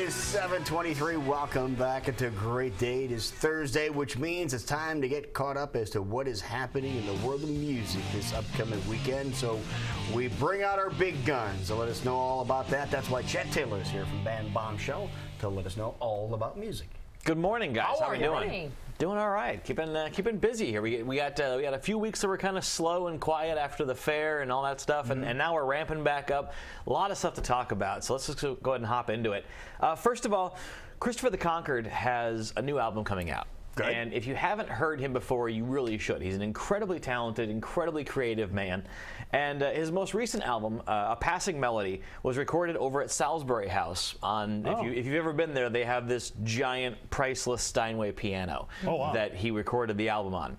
is 7:23. Welcome back. It's a great day. It is Thursday, which means it's time to get caught up as to what is happening in the world of music this upcoming weekend. So we bring out our big guns to let us know all about that. That's why Chet Taylor is here from Band Bombshell to let us know all about music. Good morning, guys. How are we you? doing? Doing all right. Keeping busy here. We got a few weeks that were kind of slow and quiet after the fair and all that stuff, and now we're ramping back up. A lot of stuff to talk about. So let's just go ahead and hop into it. First of all, Christopher the Conquered has a new album coming out. Good. And if you haven't heard him before, you really should. He's an incredibly talented, incredibly creative man. And his most recent album, A Passing Melody, was recorded over at Salisbury House. If you've ever been there, they have this giant, priceless Steinway piano that he recorded the album on.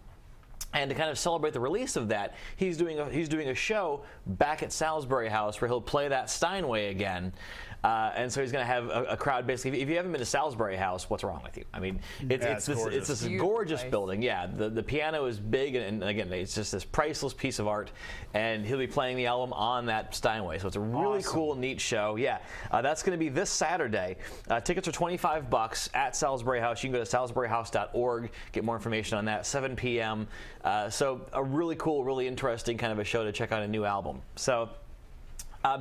And to kind of celebrate the release of that, he's doing a show back at Salisbury House where he'll play that Steinway again. And so he's going to have a crowd. Basically, if you haven't been to Salisbury House, what's wrong with you? I mean, it's this gorgeous building. Yeah, the piano is big, and again, it's just this priceless piece of art. And he'll be playing the album on that Steinway. So it's a really cool, neat show. Yeah, that's going to be this Saturday. Tickets are $25 at Salisbury House. You can go to salisburyhouse.org, get more information on that. 7 p.m. So a really cool, really interesting kind of a show to check out a new album. So.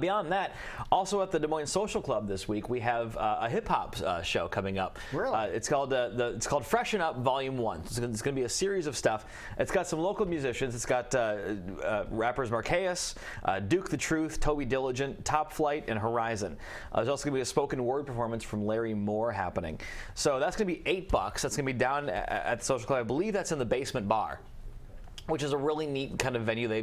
Beyond that, also at the Des Moines Social Club this week, we have a hip-hop show coming up. Really? It's called Freshen Up Volume 1. It's going to be a series of stuff. It's got some local musicians. It's got rappers Marqueus, Duke the Truth, Toby Diligent, Top Flight, and Horizon. There's also going to be a spoken word performance from Larry Moore happening. So that's going to be $8. That's going to be down at the Social Club. I believe that's in the basement bar, which is a really neat kind of venue. They,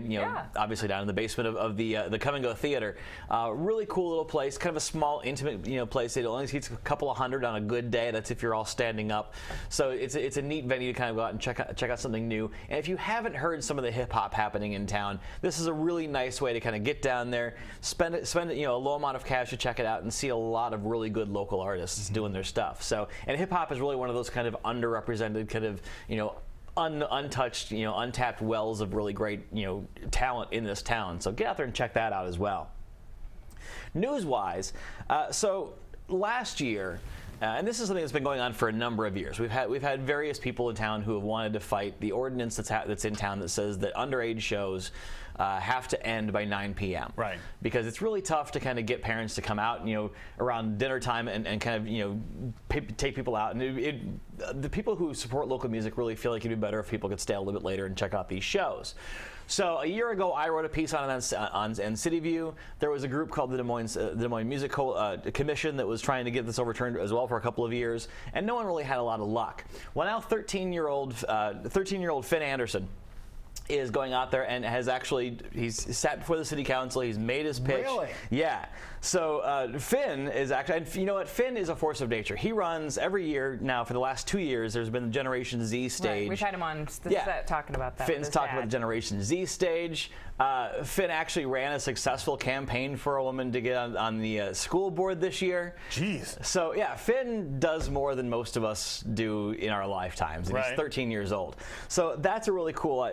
obviously down in the basement of the Come and Go Theater. Really cool little place, kind of a small, intimate, place. It only seats a couple of hundred on a good day. That's if you're all standing up. So it's a neat venue to kind of go out and check out something new. And if you haven't heard some of the hip hop happening in town, this is a really nice way to kind of get down there, spend a low amount of cash to check it out, and see a lot of really good local artists doing their stuff. So, and hip hop is really one of those kind of underrepresented kind of untouched, untapped wells of really great, talent in this town. So get out there and check that out as well. News-wise, so last year, and this is something that's been going on for a number of years. We've had various people in town who have wanted to fight the ordinance that's in town that says that underage shows have to end by 9 p.m. Right. Because it's really tough to kind of get parents to come out, around dinner time and kind of, take people out. And the people who support local music really feel like it'd be better if people could stay a little bit later and check out these shows. So a year ago, I wrote a piece on City View. There was a group called the Des Moines Music Commission that was trying to get this overturned as well for a couple of years, and no one really had a lot of luck. Well, now 13-year-old Finn Anderson is going out there and he's sat before the city council. He's made his pitch. Really? Yeah. So Finn is actually, and you know what? Finn is a force of nature. He runs every year now for the last 2 years. There's been the Generation Z stage. Right. We've had him on set talking about that. Finn's talking about the Generation Z stage. Finn actually ran a successful campaign for a woman to get on the school board this year. Jeez. So yeah, Finn does more than most of us do in our lifetimes. And he's 13 years old. So that's a really cool.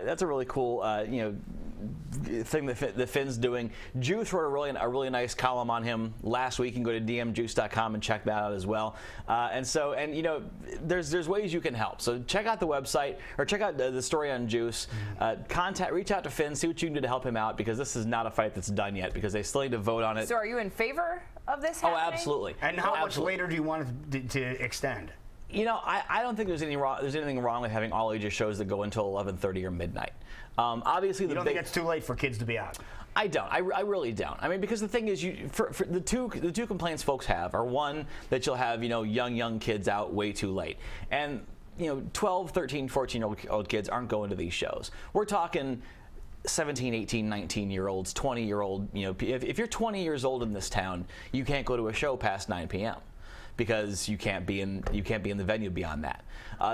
Thing that Finn's doing. Juice wrote a really nice column on him last week. You can go to dmjuice.com and check that out as well. There's ways you can help. So check out the website or check out the story on Juice. Reach out to Finn, see what you can do to help him out, because this is not a fight that's done yet, because they still need to vote on it. So are you in favor of this happening? Oh, absolutely. And how much later do you want it to extend? I don't think there's anything wrong with having all ages shows that go until 11:30 or midnight. Obviously, you don't think it's too late for kids to be out? I don't. I really don't. I mean, because the thing is, for the two complaints folks have are, one, that you'll have young kids out way too late, and 12, 13, 14-year-old kids aren't going to these shows. We're talking 17, 18, 19-year-olds, 20-year-old. If you're 20 years old in this town, you can't go to a show past 9 p.m. because you can't be in the venue beyond that.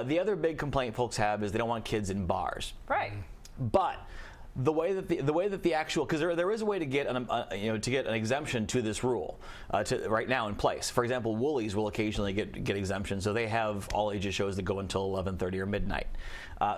The other big complaint folks have is they don't want kids in bars. Right. But the way that the actual, because there is a way to get an exemption to this rule right now in place. For example, Woolies will occasionally get exemptions, so they have all ages shows that go until 11:30 or midnight.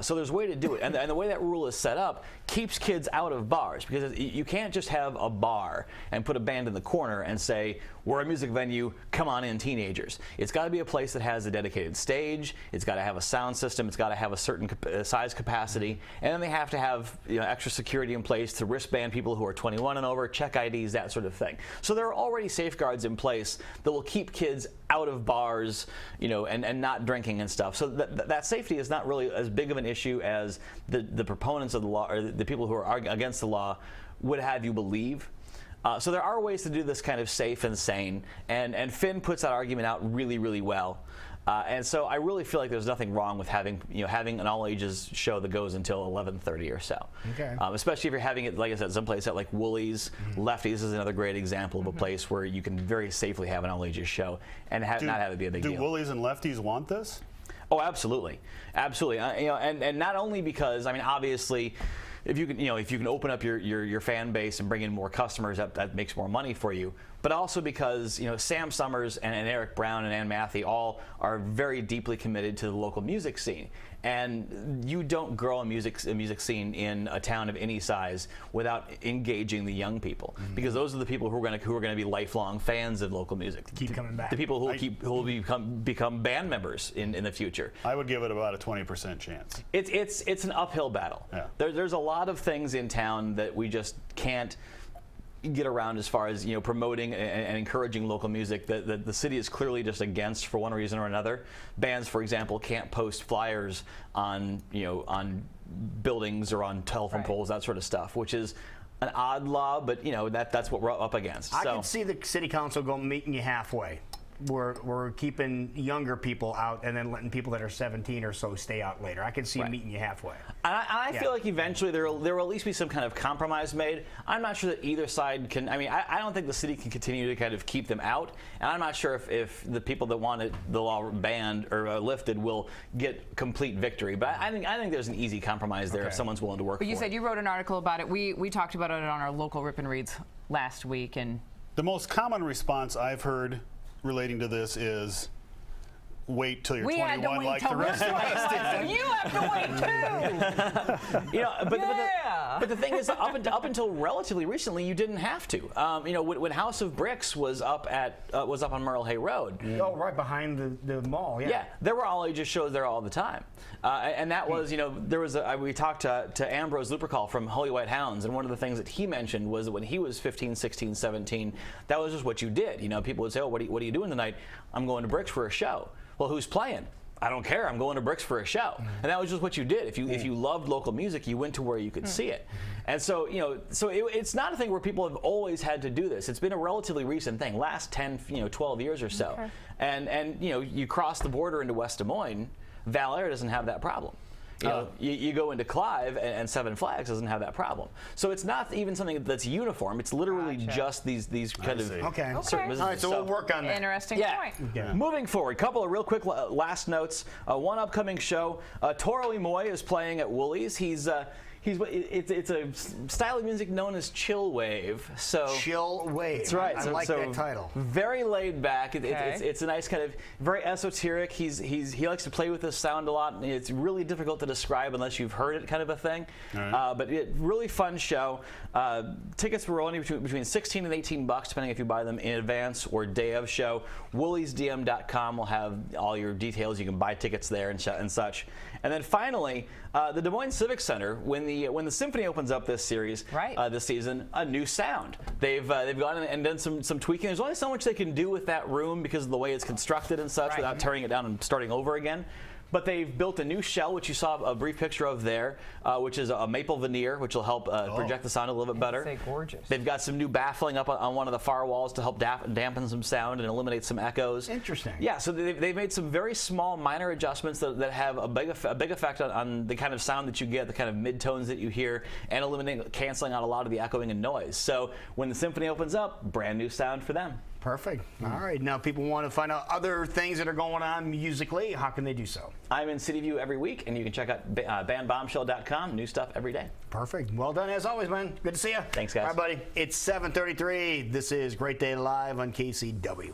So there's a way to do it, and the way that rule is set up keeps kids out of bars, because you can't just have a bar and put a band in the corner and say, we're a music venue, come on in, teenagers. It's got to be a place that has a dedicated stage, it's got to have a sound system, it's got to have a certain size capacity, and then they have to have extra security in place to wristband people who are 21 and over, check IDs, that sort of thing. So there are already safeguards in place that will keep kids out of bars, and not drinking and stuff. So that safety is not really as big of an issue as the proponents of the law, or the people who are against the law, would have you believe. So there are ways to do this kind of safe and sane, and Finn puts that argument out really, really well. And so I really feel like there's nothing wrong with having an all ages show that goes until 11:30 or so. Okay. Especially if you're having it, like I said, someplace at like Woolies. Lefties is another great example of a place where you can very safely have an all ages show and not have it be a big deal. Do Woolies and Lefties want this? Oh, absolutely, absolutely. And not only because, I mean, obviously, if you can open up your fan base and bring in more customers, that makes more money for you. But also because Sam Summers and Eric Brown and Ann Mathy all are very deeply committed to the local music scene, and you don't grow a music scene in a town of any size without engaging the young people, because those are the people who are going to be lifelong fans of local music. Keep coming back. The people who will become band members in the future. I would give it about a 20% chance. It's an uphill battle. Yeah. There's a lot of things in town that we just can't get around as far as promoting and encouraging local music that the city is clearly just against for one reason or another. Bands, for example, can't post flyers on buildings or on telephone poles, that sort of stuff, which is an odd law, but that's what we're up against. I can see the city council meeting you halfway. We're keeping younger people out and then letting people that are 17 or so stay out later. I can see meeting you halfway. And I feel like eventually there will at least be some kind of compromise made. I'm not sure that either side can. I mean, I don't think the city can continue to kind of keep them out, and I'm not sure if the people that wanted the law banned or lifted will get complete victory. But I think there's an easy compromise there if someone's willing to work. But you for said it. you wrote an article about it. We talked about it on our local Rip and Reads last week, and the most common response I've heard relating to this is, wait till you're 21 like the rest of us. You have to wait too. But the thing is, up until relatively recently, you didn't have to. When House of Bricks was up on Merle Hay Road. Oh, right behind the mall. Yeah. Yeah, there were all ages shows there all the time, and that was we talked to Ambrose Lupercal from Holy White Hounds, and one of the things that he mentioned was that when he was 15, 16, 17, that was just what you did. People would say, "Oh, what are you doing tonight?" "I'm going to Bricks for a show." "Well, who's playing?" "I don't care. I'm going to Bricks for a show." And that was just what you did. If you loved local music, you went to where you could see it. And so it's not a thing where people have always had to do this. It's been a relatively recent thing, last 10, 12 years or so. Okay. And you cross the border into West Des Moines, Val Air doesn't have that problem. You go into Clive, and Seven Flags doesn't have that problem. So it's not even something that's uniform. It's literally just these kind of certain businesses. All right, so we'll work on that. Interesting point. Yeah. Moving forward, couple of real quick last notes. One upcoming show, Toro Imoy is playing at Woolies. It's a style of music known as chill wave. So chill wave. That's right. I like that title. Very laid back. It's a nice kind of very esoteric. He likes to play with this sound a lot. It's really difficult to describe unless you've heard it, kind of a thing. Right. But really fun show. Tickets were only between $16 and $18, depending if you buy them in advance or day of show. WooliesDM.com will have all your details. You can buy tickets there and such. And then finally, the Des Moines Civic Center, when the symphony opens up this series, this season, a new sound. They've gone and done some tweaking. There's only so much they can do with that room because of the way it's constructed and such, without tearing it down and starting over again. But they've built a new shell, which you saw a brief picture of there, which is a maple veneer, which will help project the sound a little bit better. It's gorgeous. They've got some new baffling up on one of the far walls to help dampen some sound and eliminate some echoes. Interesting. Yeah, so they've made some very small, minor adjustments that have a big effect on the kind of sound that you get, the kind of mid-tones that you hear, and canceling out a lot of the echoing and noise. So when the symphony opens up, brand new sound for them. Perfect. All right. Now, people want to find out other things that are going on musically. How can they do so? I'm in City View every week, and you can check out bandbombshell.com. New stuff every day. Perfect. Well done as always, man. Good to see you. Thanks, guys. All right, buddy. It's 7:33. This is Great Day Live on KCW.